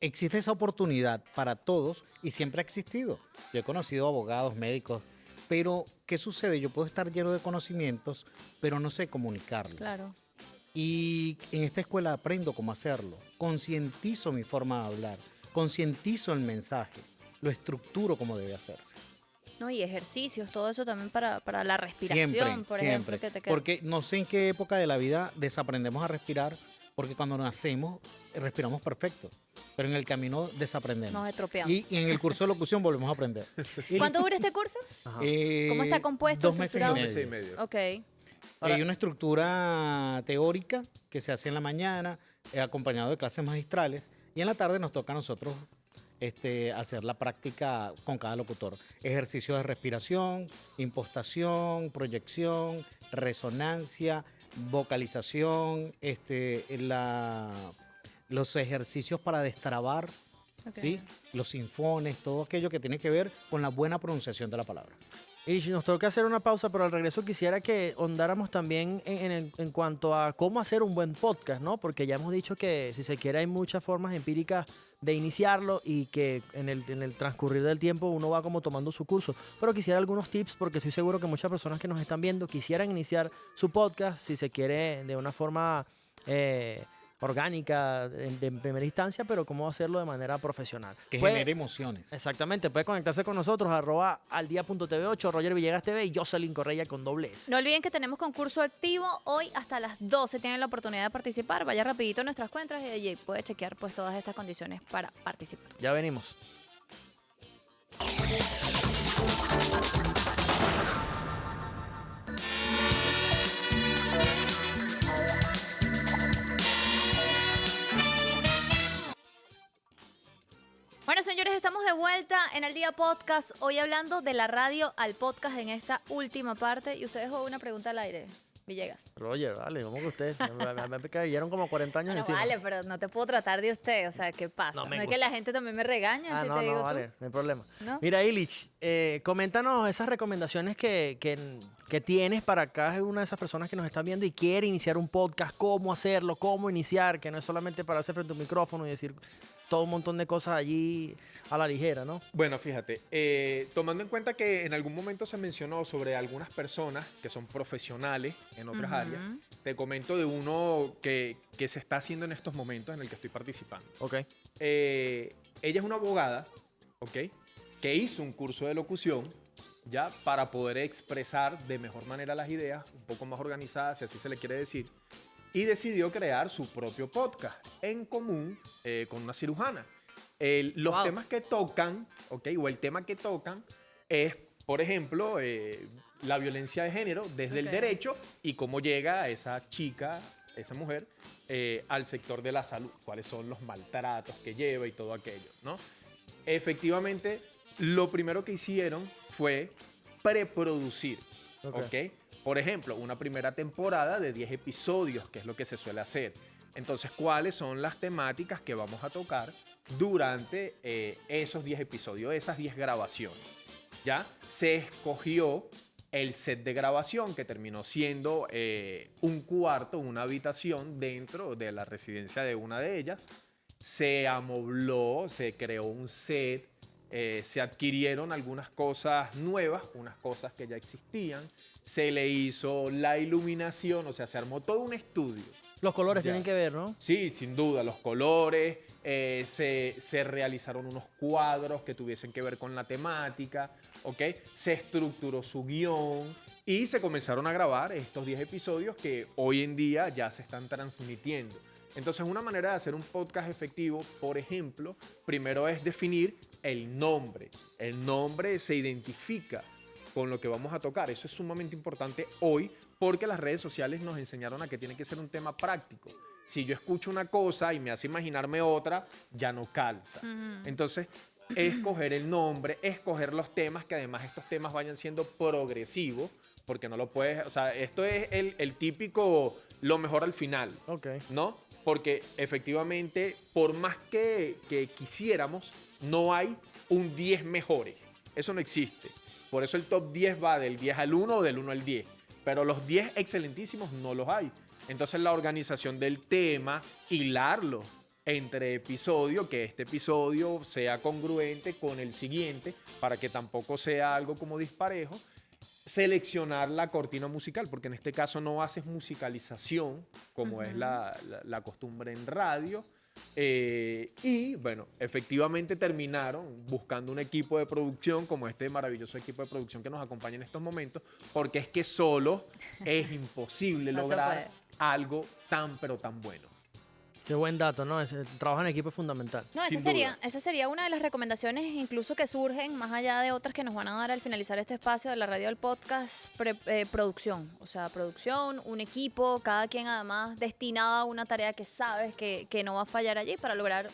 existe esa oportunidad para todos y siempre ha existido. Yo he conocido abogados, médicos, pero ¿qué sucede? Yo puedo estar lleno de conocimientos, pero no sé comunicarlo. Claro. Y en esta escuela aprendo cómo hacerlo, concientizo mi forma de hablar, concientizo el mensaje, lo estructuro como debe hacerse. No, y ejercicios, todo eso también para la respiración, por ejemplo. Que te queda. Porque no sé en qué época de la vida desaprendemos a respirar, porque cuando nacemos respiramos perfecto, pero en el camino desaprendemos. Nos estropeamos. Y en el curso de locución volvemos a aprender. ¿Cuánto dura este curso? ¿Cómo está compuesto? 2 meses y medio. Ok. Hay una estructura teórica que se hace en la mañana, acompañado de clases magistrales, y en la tarde nos toca a nosotros hacer la práctica con cada locutor. Ejercicios de respiración, impostación, proyección, resonancia, vocalización, los ejercicios para destrabar, ¿sí? Los sinfones, todo aquello que tiene que ver con la buena pronunciación de la palabra. Y nos toca hacer una pausa, pero al regreso quisiera que ahondáramos también en cuanto a cómo hacer un buen podcast, ¿no? Porque ya hemos dicho que, si se quiere, hay muchas formas empíricas de iniciarlo y que en el transcurrir del tiempo uno va como tomando su curso. Pero quisiera algunos tips, porque estoy seguro que muchas personas que nos están viendo quisieran iniciar su podcast, si se quiere, de una forma orgánica de primera instancia, pero cómo hacerlo de manera profesional. Que genere emociones. Exactamente, puede conectarse con nosotros, @aldia.tv8, Roger Villegas TV y Jocelyn Correia con ~S. No olviden que tenemos concurso activo hoy hasta las 12. Tienen la oportunidad de participar. Vaya rapidito a nuestras cuentas y allí puede chequear pues todas estas condiciones para participar. Ya venimos. Bueno, señores, estamos de vuelta en El Día Podcast, hoy hablando de la radio al podcast en esta última parte. Y usted dejó una pregunta al aire, Villegas. Roger, vale, ¿cómo que usted? Me cayeron como 40 años Bueno, encima. vale, pero no te puedo tratar de usted, o sea, ¿qué pasa? No es que la gente también me regaña, si no, te digo no, tú. vale, no hay problema. ¿No? Mira, Illich, coméntanos esas recomendaciones que tienes para cada una de esas personas que nos están viendo y quiere iniciar un podcast, cómo hacerlo, cómo iniciar, que no es solamente pararse frente a un micrófono y decir todo un montón de cosas allí a la ligera, ¿no? Bueno, fíjate, tomando en cuenta que en algún momento se mencionó sobre algunas personas que son profesionales en otras áreas, te comento de uno que se está haciendo en estos momentos en el que estoy participando. Ok. Ella es una abogada, ¿ok? Que hizo un curso de locución, ya, para poder expresar de mejor manera las ideas, un poco más organizadas, si así se le quiere decir, y decidió crear su propio podcast en común con una cirujana. Los temas que tocan, ¿ok? O el tema que tocan es, por ejemplo, la violencia de género desde el derecho y cómo llega esa chica, esa mujer, al sector de la salud, cuáles son los maltratos que lleva y todo aquello, ¿no? Efectivamente, lo primero que hicieron fue preproducir, ¿ok? Por ejemplo, una primera temporada de 10 episodios, que es lo que se suele hacer. Entonces, ¿cuáles son las temáticas que vamos a tocar durante esos 10 episodios, esas 10 grabaciones? Ya se escogió el set de grabación, que terminó siendo un cuarto, una habitación dentro de la residencia de una de ellas. Se amobló, se creó un set, se adquirieron algunas cosas nuevas, unas cosas que ya existían, se le hizo la iluminación, o sea, se armó todo un estudio. Los colores tienen que ver, ¿no? Sí, sin duda, los colores, se realizaron unos cuadros que tuviesen que ver con la temática, ¿ok? Se estructuró su guión y se comenzaron a grabar estos 10 episodios que hoy en día ya se están transmitiendo. Entonces, una manera de hacer un podcast efectivo, por ejemplo, primero es definir el nombre. El nombre se identifica con lo que vamos a tocar. Eso es sumamente importante hoy porque las redes sociales nos enseñaron a que tiene que ser un tema práctico. Si yo escucho una cosa y me hace imaginarme otra, ya no calza. Entonces, escoger el nombre, escoger los temas, que además estos temas vayan siendo progresivos, porque no lo puedes, o sea, esto es el típico lo mejor al final, ¿no? Porque efectivamente, por más que quisiéramos, no hay un 10 mejores. Eso no existe. Por eso el top 10 va del 10 al 1 o del 1 al 10. Pero los 10 excelentísimos no los hay. Entonces la organización del tema, hilarlo entre episodios, que este episodio sea congruente con el siguiente, para que tampoco sea algo como disparejo. Seleccionar la cortina musical, porque en este caso no haces musicalización, como es la costumbre en radio. Y bueno, efectivamente terminaron buscando un equipo de producción como este maravilloso equipo de producción que nos acompaña en estos momentos, porque es que solo es imposible lograr algo tan pero tan bueno. Qué buen dato, ¿no? El trabajo en equipo es fundamental. No, esa sería una de las recomendaciones incluso que surgen, más allá de otras que nos van a dar al finalizar este espacio de la radio al podcast, producción. O sea, producción, un equipo, cada quien además destinado a una tarea que sabes que no va a fallar allí para lograr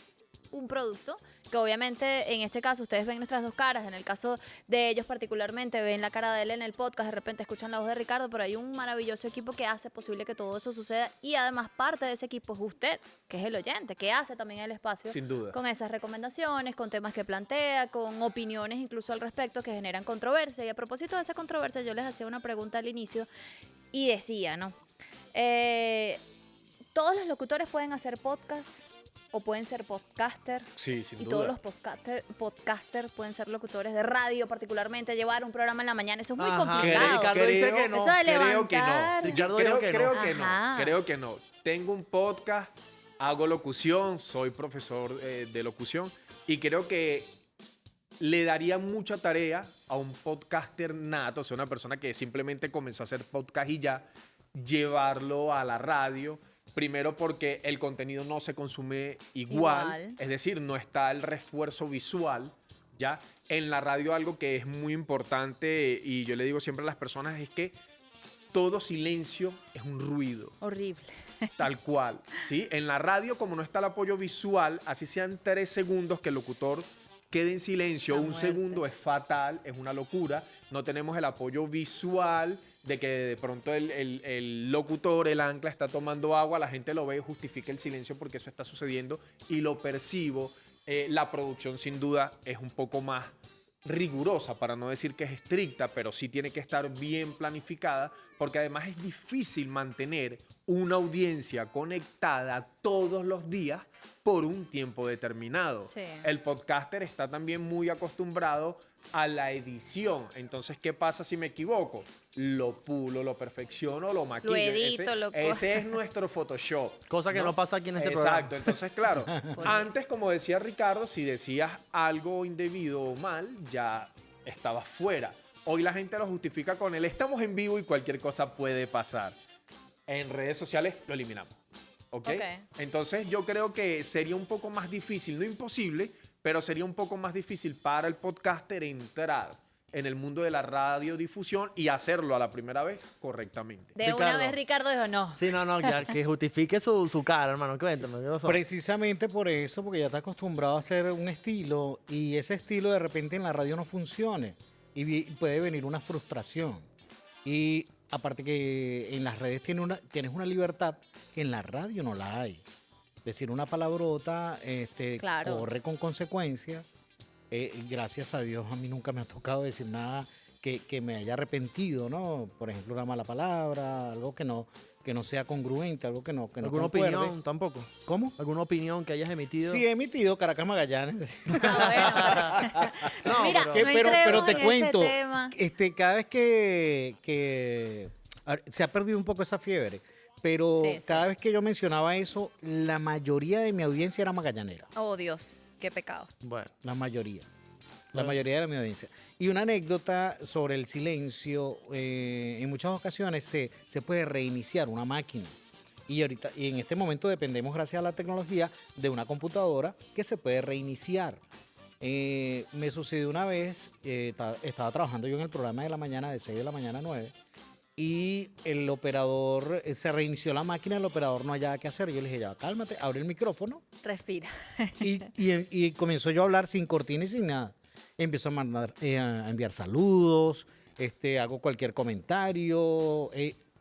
un producto, que obviamente en este caso ustedes ven nuestras dos caras, en el caso de ellos particularmente ven la cara de él en el podcast, de repente escuchan la voz de Ricardo, pero hay un maravilloso equipo que hace posible que todo eso suceda y además parte de ese equipo es usted, que es el oyente, que hace también el espacio Sin duda. con esas recomendaciones, con temas que plantea, con opiniones incluso al respecto que generan controversia. Y a propósito de esa controversia, yo les hacía una pregunta al inicio y decía, ¿no? ¿Todos los locutores pueden hacer podcast o pueden ser podcaster? Sí, sin y duda. todos los podcaster pueden ser locutores de radio, particularmente llevar un programa en la mañana. Eso es muy complicado. Ricardo dice que no. Eso de levantar. Ricardo dijo que creo no. que no. Ajá. Creo que no. Tengo un podcast, hago locución, soy profesor de locución y creo que le daría mucha tarea a un podcaster nato, o sea, una persona que simplemente comenzó a hacer podcast y ya, llevarlo a la radio. Primero porque el contenido no se consume igual. Es decir, no está el refuerzo visual, ¿ya? En la radio algo que es muy importante y yo le digo siempre a las personas es que todo silencio es un ruido. Horrible. Tal cual, ¿sí? En la radio, como no está el apoyo visual, así sean 3 segundos que el locutor quede en silencio, La un muerte. segundo es fatal, es una locura. No tenemos el apoyo visual de que de pronto el locutor, el ancla, está tomando agua, la gente lo ve y justifica el silencio porque eso está sucediendo y lo percibo. La producción sin duda es un poco más rigurosa, para no decir que es estricta, pero sí tiene que estar bien planificada porque además es difícil mantener una audiencia conectada todos los días por un tiempo determinado. Sí. El podcaster está también muy acostumbrado a la edición. Entonces, ¿qué pasa si me equivoco? Lo pulo, lo perfecciono, lo maquillo. Lo edito, ese es nuestro Photoshop. Cosa que no pasa aquí en este programa. Exacto. Entonces, claro, antes, como decía Ricardo, si decías algo indebido o mal, ya estabas fuera. Hoy la gente lo justifica con el estamos en vivo y cualquier cosa puede pasar. En redes sociales lo eliminamos. ¿Ok? Entonces, yo creo que sería un poco más difícil, no imposible, pero sería un poco más difícil para el podcaster entrar en el mundo de la radiodifusión y hacerlo a la primera vez correctamente. De una vez Ricardo dijo no. Sí, no, ya que justifique su cara, hermano. Cuéntame. ¿Qué pasó? Precisamente por eso, porque ya está acostumbrado a hacer un estilo y ese estilo de repente en la radio no funcione y puede venir una frustración. Y aparte que en las redes tienes una libertad que en la radio no la hay. Decir una palabrota Claro. corre con consecuencias. Gracias a Dios a mí nunca me ha tocado decir nada que me haya arrepentido, ¿no? Por ejemplo, una mala palabra, algo que no sea congruente, algo que no ¿Alguna concuerde. opinión tampoco? ¿Cómo? ¿Alguna opinión que hayas emitido? Sí, he emitido Caracas Magallanes. No, Mira, pero te en cuento, ese tema. cada vez que se ha perdido un poco esa fiebre, pero Sí. cada vez que yo mencionaba eso, la mayoría de mi audiencia era magallanera. Oh, Dios, qué pecado. Bueno. La mayoría. La mayoría de mi audiencia. Y una anécdota sobre el silencio, en muchas ocasiones se puede reiniciar una máquina. Y en este momento dependemos, gracias a la tecnología, de una computadora que se puede reiniciar. Me sucedió una vez, estaba trabajando yo en el programa de la mañana, de 6 de la mañana a 9, y el operador, se reinició la máquina, el operador no hallaba qué hacer. Yo le dije, ya, cálmate, abre el micrófono. Respira. Y comenzó yo a hablar sin cortina y sin nada. Empiezo a enviar saludos, hago cualquier comentario,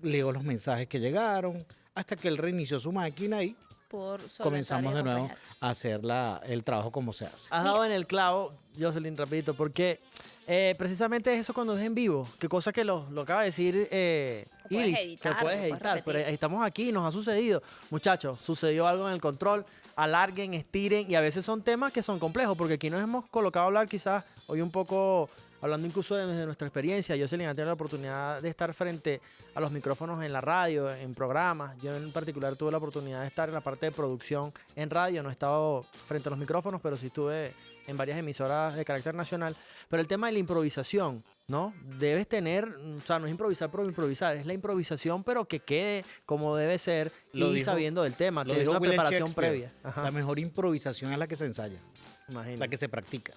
leo los mensajes que llegaron, hasta que él reinició su máquina y comenzamos de nuevo a hacer el trabajo como se hace. Has dado en el clavo, Jocelyn, rapidito, porque precisamente es eso cuando es en vivo. Qué cosa que lo acaba de decir Iris, que puedes editar. Pero estamos aquí, nos ha sucedido. Muchachos, sucedió algo en el control. Alarguen, estiren, y a veces son temas que son complejos, porque aquí nos hemos colocado a hablar quizás hoy un poco, hablando incluso de nuestra experiencia. Jocelyn ha tenido la oportunidad de estar frente a los micrófonos en la radio, en programas. Yo en particular tuve la oportunidad de estar en la parte de producción en radio. No he estado frente a los micrófonos, pero sí estuve en varias emisoras de carácter nacional. Pero el tema de la improvisación, ¿no? Debes tener, o sea, no es improvisar por improvisar, es la improvisación, pero que quede como debe ser y sabiendo del tema, lo que es dijo una William preparación Shakespeare. previa. Ajá. La mejor improvisación es la que se ensaya, Imagínate. la que se practica.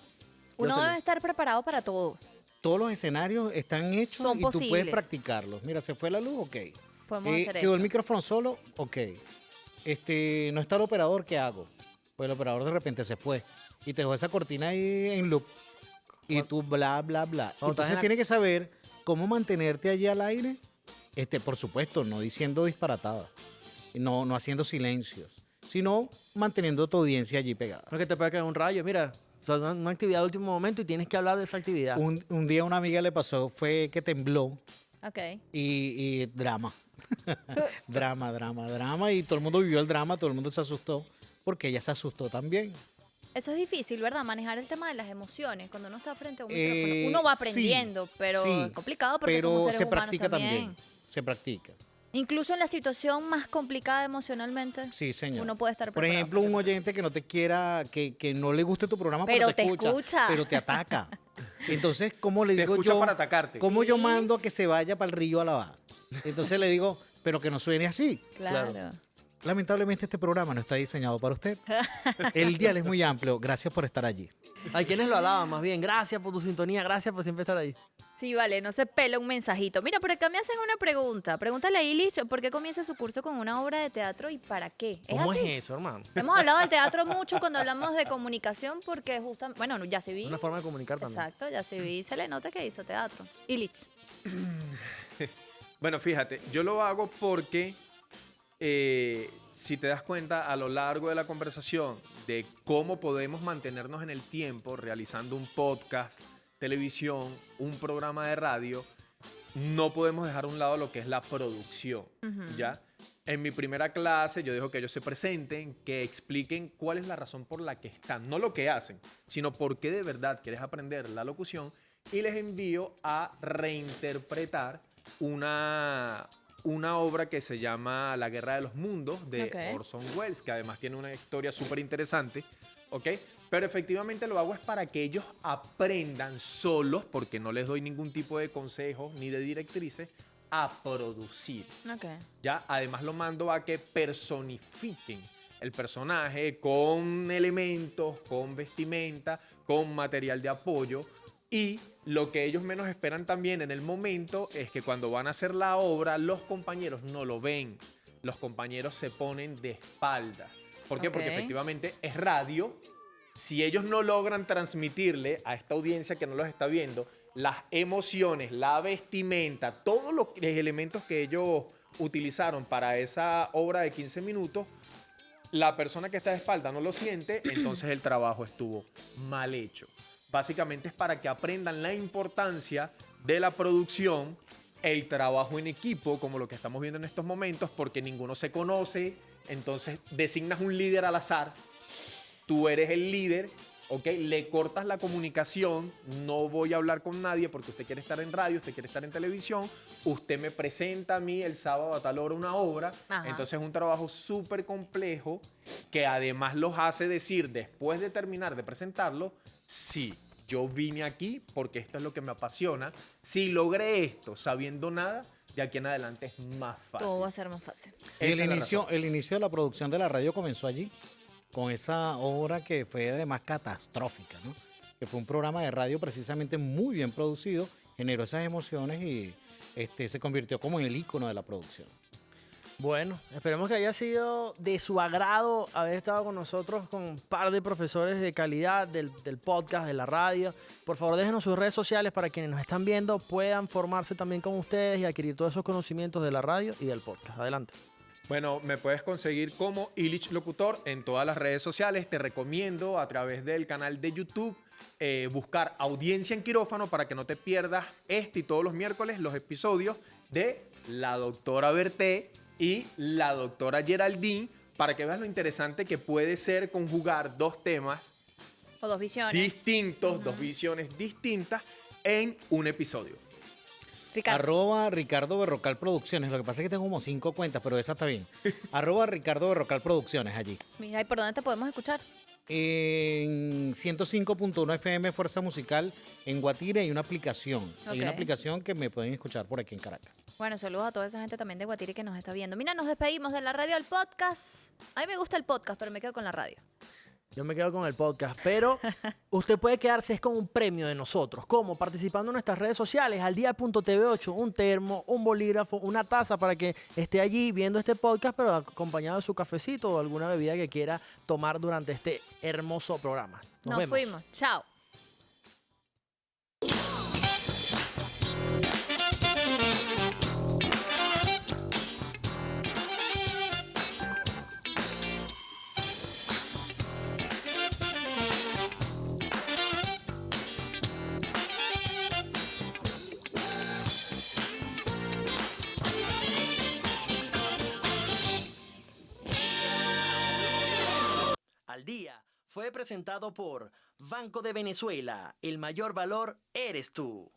Uno debe estar preparado para todo. Todos los escenarios están hechos Son y tú puedes posibles. practicarlos. Mira, se fue la luz, ok. Podemos hacer Quedó esto. el micrófono solo, ok. No está el operador, ¿qué hago? pues el operador de repente se fue y te dejó esa cortina ahí en loop y tú bla, bla, bla. Entonces tienes que saber cómo mantenerte allí al aire, por supuesto, no diciendo disparatadas, no haciendo silencios, sino manteniendo tu audiencia allí pegada. No es que te puede caer un rayo, mira, una actividad de último momento y tienes que hablar de esa actividad. Un día a una amiga le pasó, fue que tembló. Okay. Y drama. drama. Y todo el mundo vivió el drama, todo el mundo se asustó, porque ella se asustó también. Eso es difícil, ¿verdad? Manejar el tema de las emociones cuando uno está frente a un micrófono. Uno va aprendiendo, pero es complicado porque somos seres humanos también. Se practica. Incluso en la situación más complicada emocionalmente, sí, señor, uno puede estar preparado. Por ejemplo, un oyente que no te quiera, que no le guste tu programa, pero te escucha, pero te ataca. Entonces, ¿cómo le digo yo? Para atacarte. ¿Cómo yo mando a que se vaya para el río a lavar? Entonces le digo, pero que no suene así. Claro. Lamentablemente este programa no está diseñado para usted. El dial es muy amplio. Gracias por estar allí. Hay quienes lo alaban más bien. Gracias por tu sintonía, gracias por siempre estar ahí. Sí, vale, no se pela un mensajito. Mira, por acá me hacen una pregunta. Pregúntale a Illich por qué comienza su curso con una obra de teatro y para qué. ¿Cómo así? es eso, hermano? Hemos hablado del teatro mucho cuando hablamos de comunicación porque justamente, bueno, ya se vi. Una forma de comunicar también. Exacto, ya se vi, se le nota que hizo teatro. Illich. Bueno, fíjate, yo lo hago porque si te das cuenta a lo largo de la conversación de cómo podemos mantenernos en el tiempo realizando un podcast, televisión, un programa de radio, no podemos dejar a un lado lo que es la producción, ¿ya? En mi primera clase yo dejo que ellos se presenten, que expliquen cuál es la razón por la que están, no lo que hacen, sino por qué de verdad quieres aprender la locución, y les envío a reinterpretar una obra que se llama La Guerra de los Mundos de Orson Welles, que además tiene una historia súper interesante, ¿ok? Pero efectivamente lo hago es para que ellos aprendan solos, porque no les doy ningún tipo de consejos ni de directrices, a producir. ¿Ya? Además lo mando a que personifiquen el personaje con elementos, con vestimenta, con material de apoyo. Y lo que ellos menos esperan también en el momento es que cuando van a hacer la obra, los compañeros no lo ven. Los compañeros se ponen de espalda. ¿Por qué? Porque efectivamente es radio. Si ellos no logran transmitirle a esta audiencia que no los está viendo las emociones, la vestimenta, todos los elementos que ellos utilizaron para esa obra de 15 minutos, la persona que está de espalda no lo siente, entonces el trabajo estuvo mal hecho. Básicamente es para que aprendan la importancia de la producción, el trabajo en equipo, como lo que estamos viendo en estos momentos, porque ninguno se conoce, entonces designas un líder al azar, tú eres el líder, ¿ok? Le cortas la comunicación, no voy a hablar con nadie porque usted quiere estar en radio, usted quiere estar en televisión, usted me presenta a mí el sábado a tal hora una obra, entonces es un trabajo súper complejo que además los hace decir, después de terminar de presentarlo, sí, yo vine aquí porque esto es lo que me apasiona, si logré esto sabiendo nada, de aquí en adelante es más fácil. Todo va a ser más fácil. El inicio de la producción de la radio comenzó allí, con esa obra que fue además catastrófica, ¿no? Que fue un programa de radio precisamente muy bien producido, generó esas emociones y se convirtió como en el ícono de la producción. Bueno, esperemos que haya sido de su agrado haber estado con nosotros con un par de profesores de calidad del podcast, de la radio. Por favor, déjenos sus redes sociales para quienes nos están viendo puedan formarse también con ustedes y adquirir todos esos conocimientos de la radio y del podcast. Adelante. Bueno, me puedes conseguir como Illich Locutor en todas las redes sociales. Te recomiendo a través del canal de YouTube buscar Audiencia en Quirófano para que no te pierdas este y todos los miércoles los episodios de la doctora Berté y la doctora Geraldine para que veas lo interesante que puede ser conjugar dos temas o dos visiones distintos, dos visiones distintas en un episodio. @Ricardo Berrocal Producciones. Lo que pasa es que tengo como 5 cuentas, pero esa está bien. @Ricardo Berrocal Producciones allí. Mira, ¿y por dónde te podemos escuchar? En 105.1 FM Fuerza Musical en Guatire hay una aplicación. Hay una aplicación que me pueden escuchar por aquí en Caracas. Bueno, saludos a toda esa gente también de Guatire que nos está viendo. Mira, nos despedimos de la radio al podcast. A mí me gusta el podcast, pero me quedo con la radio. Yo me quedo con el podcast, pero usted puede quedarse es con un premio de nosotros. ¿Cómo? Participando en nuestras redes sociales, aldia.tv8, un termo, un bolígrafo, una taza para que esté allí viendo este podcast, pero acompañado de su cafecito o alguna bebida que quiera tomar durante este hermoso programa. Nos vemos. Fuimos. Chao. Al Día fue presentado por Banco de Venezuela. El mayor valor eres tú.